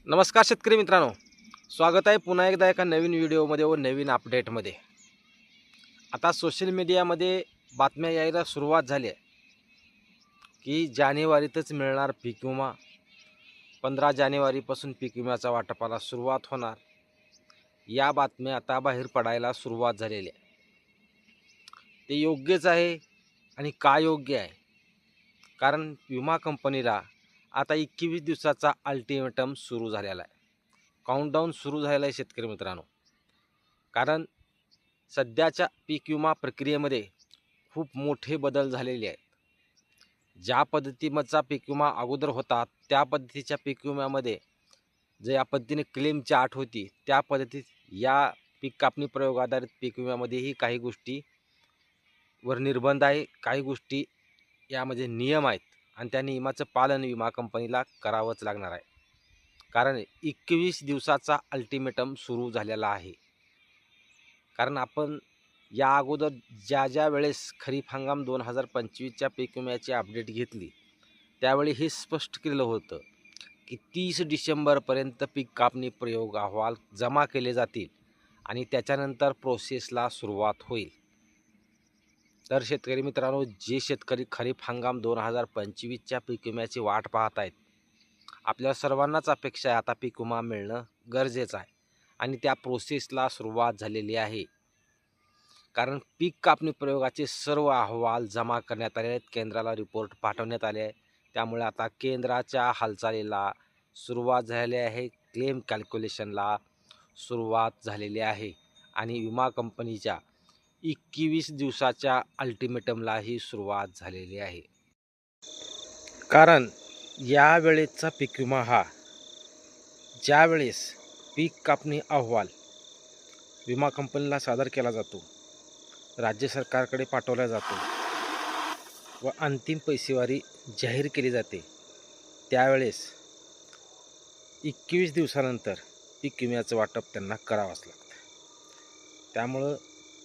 नमस्कार शेतकरी मित्रांनो, स्वागत आहे पुन्हा एकदा एका नवीन व्हिडिओमध्ये व नवीन अपडेटमध्ये। आता सोशल मीडियामध्ये बातम्या यायला सुरुवात झाली आहे की जानेवारीतच मिळणार पीक विमा। 15 जानेवारीपासून पीक विम्याचा वाटपाला सुरुवात होणार, या बातम्या आता बाहेर पडायला सुरुवात झालेली आहे। ते योग्यच आहे आणि का योग्य आहे? कारण विमा कंपनीला आता 21 दिवसाचा अल्टिमेटम सुरू झालेला आहे, काउंटडाऊन सुरू झालेला आहे शेतकरी मित्रांनो। कारण सध्याच्या पीक विमा प्रक्रियेमध्ये खूप मोठे बदल झालेले आहेत। ज्या पद्धतीचा पीक विमा अगोदर होता त्या पद्धतीच्या पीक विम्यामध्ये ज्या पद्धतीने क्लेमची अट होती त्या पद्धतीत या पीक कापणी प्रयोग आधारित पीक विम्यामध्येही काही गोष्टीवर निर्बंध आहे, काही गोष्टी यामध्ये नियम आहेत आणि त्या नियमाचं पालन विमा कंपनीला करावंच लागणार आहे। कारण 21 दिवसाचा अल्टिमेटम सुरू झालेला आहे। कारण आपण या अगोदर ज्या वेळेस खरीप हंगाम 2025च्या पीक विम्याची अपडेट घेतली त्यावेळी हे स्पष्ट केलं होतं की 30 डिसेंबरपर्यंत पीक कापणी प्रयोग अहवाल जमा केले जातील आणि त्याच्यानंतर प्रोसेसला सुरुवात होईल। तर शेतकरी मित्रांनो, जे शेतकरी खरीप हंगाम 2025च्या पीक विम्याची वाट पाहत आहेत, आपल्या सर्वांनाच अपेक्षा आहे आता पीक विमा मिळणं गरजेचं आहे आणि त्या प्रोसेसला सुरुवात झालेली आहे। कारण पीक कापणी प्रयोगाचे सर्व अहवाल जमा करण्यात आले आहेत, केंद्राला रिपोर्ट पाठवण्यात आले आहे। त्यामुळे आता केंद्राच्या हालचालीला सुरुवात झालेली आहे, क्लेम कॅल्क्युलेशनला सुरुवात झालेली आहे आणि विमा कंपनीच्या 21 दिवसाच्या अल्टिमेटमलाही सुरुवात झालेली आहे। कारण या वेळेचा पीक विमा हा ज्या वेळेस पीक कापणी अहवाल विमा कंपनीला सादर केला जातो, राज्य सरकारकडे पाठवला जातो व अंतिम पैसेवारी जाहीर केली जाते, त्यावेळेस 21 दिवसानंतर पीक विम्याचं वाटप त्यांना करावंच लागतं। त्यामुळं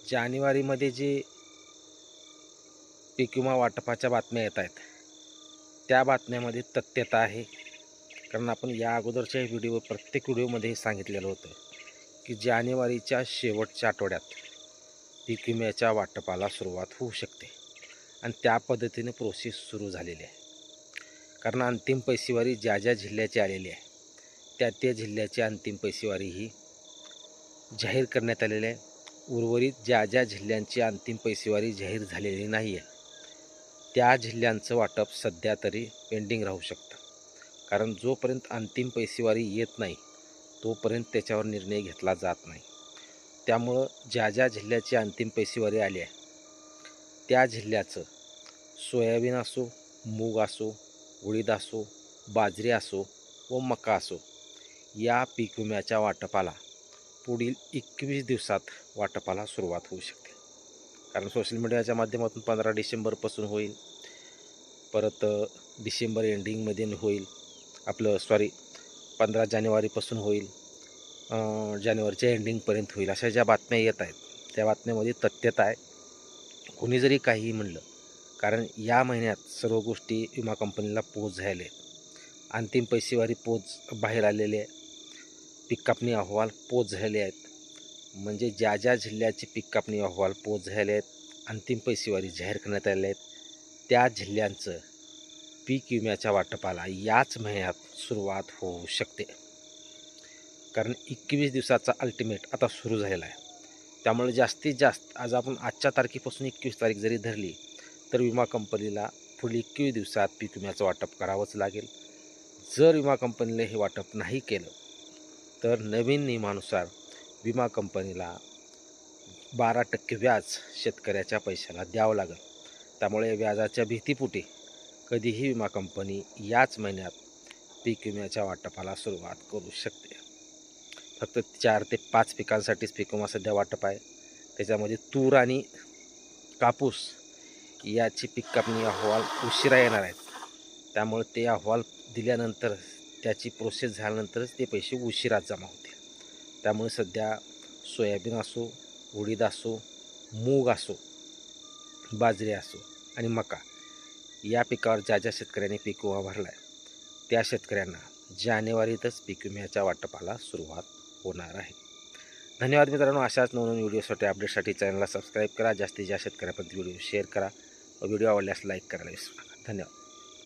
जानेवारीमध्ये जे पीक विमा वाटपाच्या बातम्या येत आहेत त्या बातम्यामध्ये तथ्यता आहे। कारण आपण या अगोदरच्या प्रत्येक व्हिडिओमध्ये सांगितलेलं होतं की जानेवारीच्या शेवटच्या आठवड्यात पीक विम्याच्या वाटपाला सुरुवात होऊ शकते आणि त्या पद्धतीने प्रोसेस सुरू झालेली आहे। कारण अंतिम पैसेवारी ज्या जिल्ह्याची आलेली आहे त्या जिल्ह्याची अंतिम पैसेवारी ही जाहीर करण्यात आलेली आहे। उर्वरित ज्या जिल्ह्यांची अंतिम पैसेवारी जाहीर झालेली नाही आहे त्या जिल्ह्यांचं वाटप सध्या तरी पेंडिंग राहू शकतं। कारण जोपर्यंत अंतिम पैसेवारी येत नाही तोपर्यंत त्याच्यावर निर्णय घेतला जात नाही। त्यामुळं ज्या जिल्ह्याची अंतिम पैसेवारी आली आहे त्या जिल्ह्याचं सोयाबीन असो, मूग असो, उडीद असो, बाजरी असो व मका असो, या पीक विम्याच्या वाटपाला पुढील 21 दिवसात वाटपाला सुरुवात होऊ शकते। कारण सोशल मीडियाच्या माध्यमातून 15 डिसेंबरपासून होईल, परत डिसेंबर एंडिंगमध्ये होईल, 15 जानेवारीपासून होईल, जानेवारीच्या एंडिंगपर्यंत होईल, अशा ज्या बातम्या येत आहेत त्या बातम्यामध्ये तथ्यता आहे। कोणी जरी काहीही म्हणलं, कारण या महिन्यात सर्व गोष्टी विमा कंपनीला पोच झालेल्या आहेत। अंतिम पैसेवारी पोच बाहेर आलेले आहे, पीक कापणी अहवाल पोच झालेले आहेत। म्हणजे ज्या जिल्ह्याचे पीक कापणी अहवाल पोच झालेले आहेत, अंतिम पैसेवारी जाहीर करण्यात आलेले आहेत, त्या जिल्ह्यांचं पीक विम्याच्या वाटपाला याच महिन्यात सुरुवात होऊ शकते। कारण 21 दिवसाचा अल्टिमेट आता सुरू झालेला आहे। त्यामुळे जास्तीत जास्त आज आपण आजच्या तारखेपासून 21 तारीख जरी धरली तर विमा कंपनीला पुढील 21 दिवसात पीक विम्याचं वाटप करावंच लागेल। जर विमा कंपनीने हे वाटप नाही केलं तर नवीन नियमानुसार विमा कंपनीला 12% व्याज शेतकऱ्याच्या पैशाला द्यावं लागेल। त्यामुळे व्याजाच्या भीतीपोटी कधीही विमा कंपनी याच महिन्यात पीक विम्याच्या वाटपाला सुरुवात करू शकते। फक्त 4 ते 5 पिकांसाठीच पीक विमा सध्या वाटप आहे। त्याच्यामध्ये तूर आणि कापूस याची पीक कापणी अहवाल उशिरा येणार आहेत, त्यामुळे ते अहवाल दिल्यानंतर त्याची प्रोसेस झाल्यानंतरच ते पैसे उशिरा जमा होतील। त्यामुळे सध्या सोयाबीन असो, उडीद असो, मूग असो, बाजरी असो आणि मका या पिकावर ज्या शेतकऱ्यांनी पीक विमा भरला आहे त्या शेतकऱ्यांना जानेवारीतच पीक विम्याच्या वाटपाला सुरुवात होणार आहे. धन्यवाद मित्रांनो. अशाच नवनवीन व्हिडिओसाठी अपडेटसाठी चॅनलला सबस्क्राईब करा. जास्तीत जास्त शेतकऱ्यापर्यंत व्हिडिओ शेअर करा व व्हिडिओ आवडल्यास लाईक करायला विसरू नका. धन्यवाद.